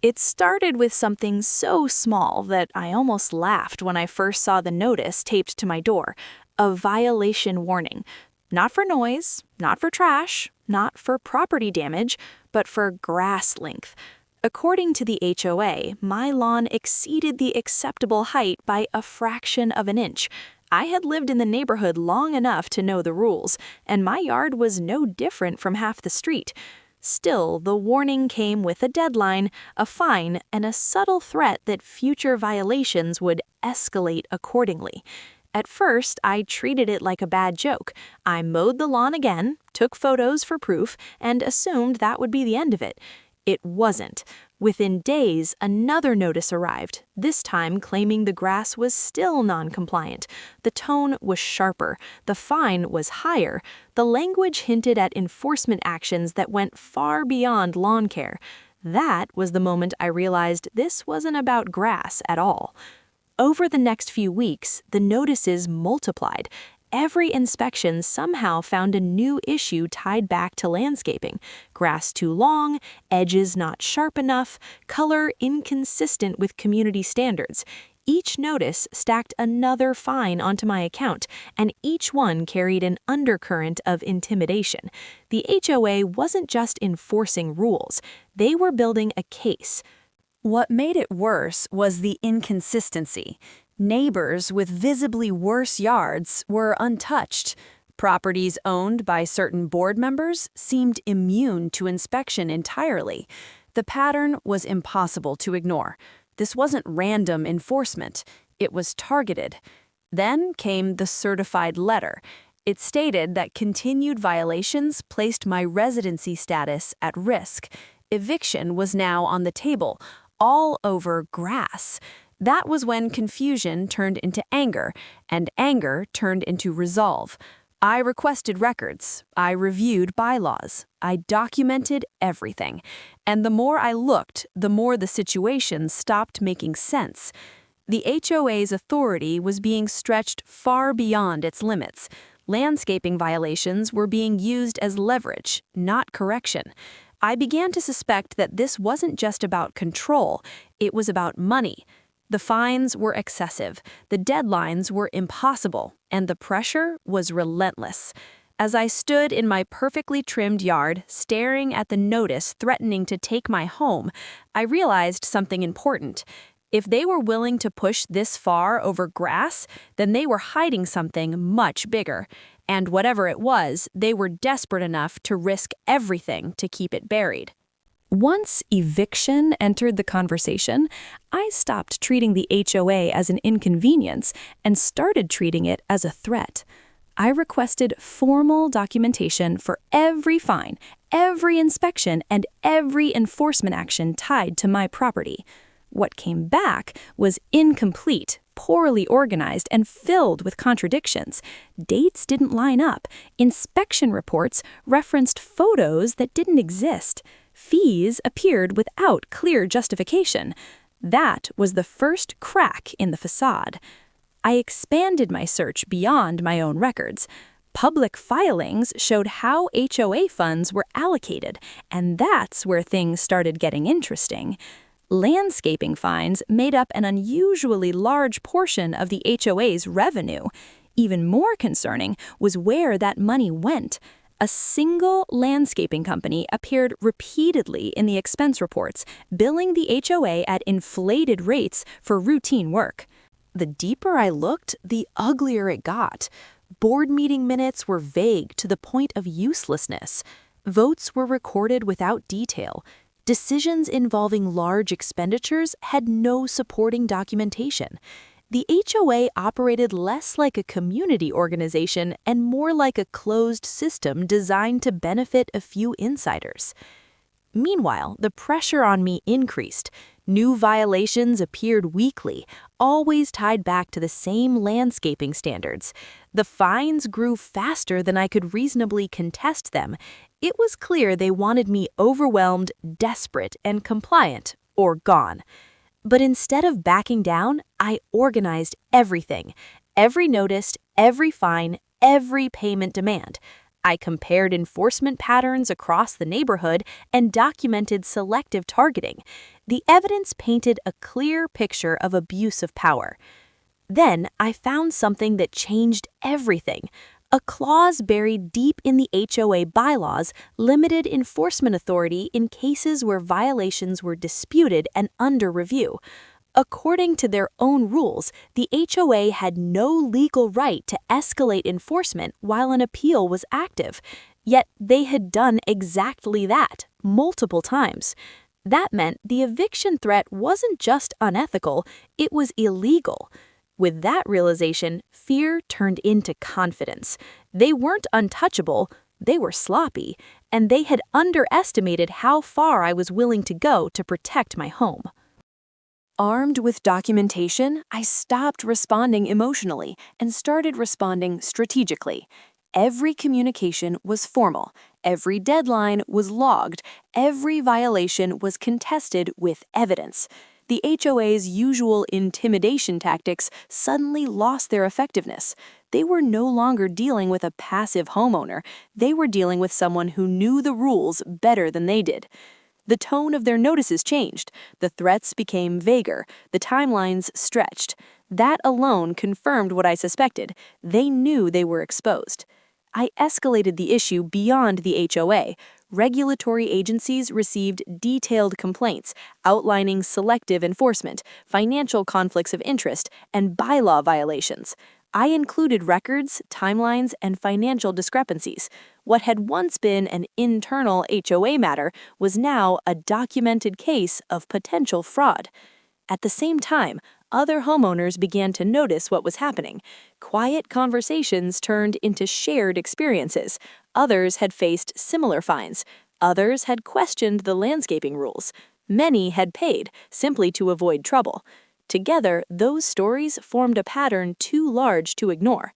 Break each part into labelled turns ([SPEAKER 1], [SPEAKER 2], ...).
[SPEAKER 1] It started with something so small that I almost laughed when I first saw the notice taped to my door, a violation warning. Not for noise, not for trash, not for property damage, but for grass length. According to the HOA, my lawn exceeded the acceptable height by a fraction of an inch. I had lived in the neighborhood long enough to know the rules, and my yard was no different from half the street. Still, the warning came with a deadline, a fine, and a subtle threat that future violations would escalate accordingly. At first, I treated it like a bad joke. I mowed the lawn again, took photos for proof, and assumed that would be the end of it. It wasn't. Within days, another notice arrived, this time claiming the grass was still non-compliant. The tone was sharper, the fine was higher, the language hinted at enforcement actions that went far beyond lawn care. That was the moment I realized this wasn't about grass at all. Over the next few weeks, the notices multiplied. Every inspection somehow found a new issue tied back to landscaping. Grass too long, edges not sharp enough, color inconsistent with community standards. Each notice stacked another fine onto my account, and each one carried an undercurrent of intimidation. The HOA wasn't just enforcing rules, they were building a case.
[SPEAKER 2] What made it worse was the inconsistency. Neighbors with visibly worse yards were untouched. Properties owned by certain board members seemed immune to inspection entirely. The pattern was impossible to ignore. This wasn't random enforcement, it was targeted. Then came the certified letter. It stated that continued violations placed my residency status at risk. Eviction was now on the table, all over grass. That was when confusion turned into anger, and anger turned into resolve. I requested records, I reviewed bylaws, I documented everything. And the more I looked, the more the situation stopped making sense. The HOA's authority was being stretched far beyond its limits. Landscaping violations were being used as leverage, not correction. I began to suspect that this wasn't just about control, it was about money. The fines were excessive, the deadlines were impossible, and the pressure was relentless. As I stood in my perfectly trimmed yard, staring at the notice threatening to take my home, I realized something important. If they were willing to push this far over grass, then they were hiding something much bigger. And whatever it was, they were desperate enough to risk everything to keep it buried.
[SPEAKER 1] Once eviction entered the conversation, I stopped treating the HOA as an inconvenience and started treating it as a threat. I requested formal documentation for every fine, every inspection, and every enforcement action tied to my property. What came back was incomplete, poorly organized, and filled with contradictions. Dates didn't line up. Inspection reports referenced photos that didn't exist. Fees appeared without clear justification. That was the first crack in the facade. I expanded my search beyond my own records. Public filings showed how HOA funds were allocated, and that's where things started getting interesting. Landscaping fines made up an unusually large portion of the HOA's revenue. Even more concerning was where that money went. A single landscaping company appeared repeatedly in the expense reports, billing the HOA at inflated rates for routine work. The deeper I looked, the uglier it got. Board meeting minutes were vague to the point of uselessness. Votes were recorded without detail. Decisions involving large expenditures had no supporting documentation. The HOA operated less like a community organization and more like a closed system designed to benefit a few insiders. Meanwhile, the pressure on me increased. New violations appeared weekly, always tied back to the same landscaping standards. The fines grew faster than I could reasonably contest them. It was clear they wanted me overwhelmed, desperate, and compliant, or gone. But instead of backing down, I organized everything. Every notice, every fine, every payment demand. I compared enforcement patterns across the neighborhood and documented selective targeting.
[SPEAKER 2] The evidence painted a clear picture of abuse of power. Then I found something that changed everything. A clause buried deep in the HOA bylaws limited enforcement authority in cases where violations were disputed and under review. According to their own rules, the HOA had no legal right to escalate enforcement while an appeal was active. Yet they had done exactly that, multiple times. That meant the eviction threat wasn't just unethical, it was illegal. With that realization, fear turned into confidence. They weren't untouchable, they were sloppy, and they had underestimated how far I was willing to go to protect my home. Armed with documentation, I stopped responding emotionally and started responding strategically. Every communication was formal, every deadline was logged, every violation was contested with evidence. The HOA's usual intimidation tactics suddenly lost their effectiveness. They were no longer dealing with a passive homeowner, they were dealing with someone who knew the rules better than they did. The tone of their notices changed, the threats became vaguer, the timelines stretched. That alone confirmed what I suspected. They knew they were exposed. I escalated the issue beyond the HOA. Regulatory agencies received detailed complaints outlining selective enforcement, financial conflicts of interest, and bylaw violations. I included records, timelines, and financial discrepancies. What had once been an internal HOA matter was now a documented case of potential fraud. At the same time, other homeowners began to notice what was happening. Quiet conversations turned into shared experiences. Others had faced similar fines. Others had questioned the landscaping rules. Many had paid, simply to avoid trouble. Together, those stories formed a pattern too large to ignore.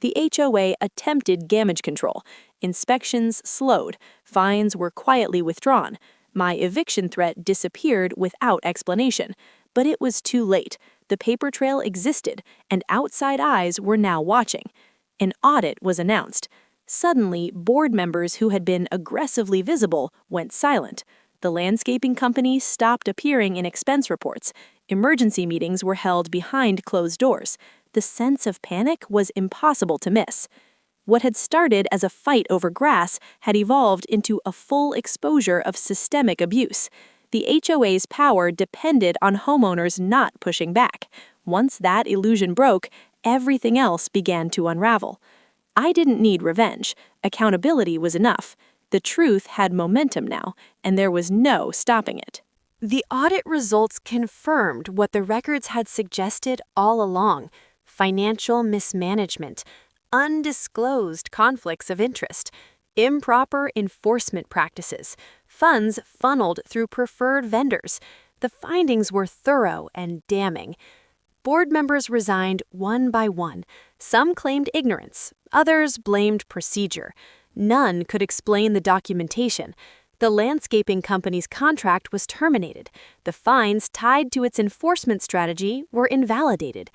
[SPEAKER 2] The HOA attempted damage control. Inspections slowed. Fines were quietly withdrawn. My eviction threat disappeared without explanation. But it was too late. The paper trail existed, and outside eyes were now watching. An audit was announced. Suddenly, board members who had been aggressively visible went silent. The landscaping company stopped appearing in expense reports. Emergency meetings were held behind closed doors. The sense of panic was impossible to miss. What had started as a fight over grass had evolved into a full exposure of systemic abuse. The HOA's power depended on homeowners not pushing back. Once that illusion broke, everything else began to unravel. I didn't need revenge. Accountability was enough. The truth had momentum now, and there was no stopping it. The audit results confirmed what the records had suggested all along: financial mismanagement, undisclosed conflicts of interest, improper enforcement practices, funds funneled through preferred vendors. The findings were thorough and damning. Board members resigned one by one. Some claimed ignorance, others blamed procedure. None could explain the documentation. The landscaping company's contract was terminated. The fines tied to its enforcement strategy were invalidated.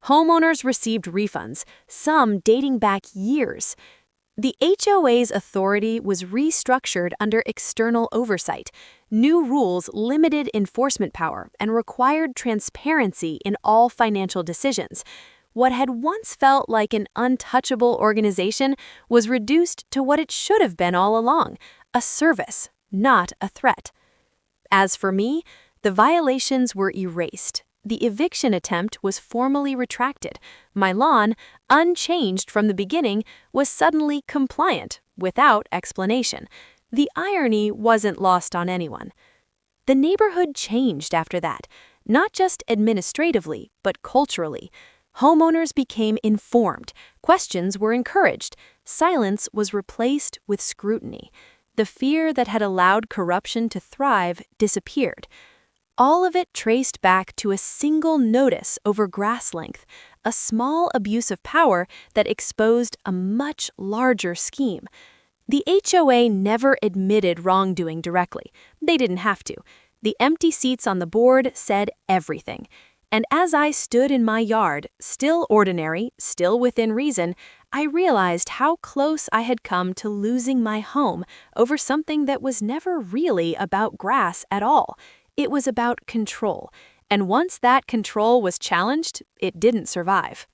[SPEAKER 2] Homeowners received refunds, some dating back years. The HOA's authority was restructured under external oversight. New rules limited enforcement power and required transparency in all financial decisions. What had once felt like an untouchable organization was reduced to what it should have been all along: a service, not a threat. As for me, the violations were erased. The eviction attempt was formally retracted. My lawn, unchanged from the beginning, was suddenly compliant, without explanation. The irony wasn't lost on anyone. The neighborhood changed after that, not just administratively, but culturally. Homeowners became informed, questions were encouraged, silence was replaced with scrutiny. The fear that had allowed corruption to thrive disappeared. All of it traced back to a single notice over grass length, a small abuse of power that exposed a much larger scheme. The HOA never admitted wrongdoing directly. They didn't have to. The empty seats on the board said everything. And as I stood in my yard, still ordinary, still within reason, I realized how close I had come to losing my home over something that was never really about grass at all.
[SPEAKER 1] It was about control, and once that control was challenged, it didn't survive.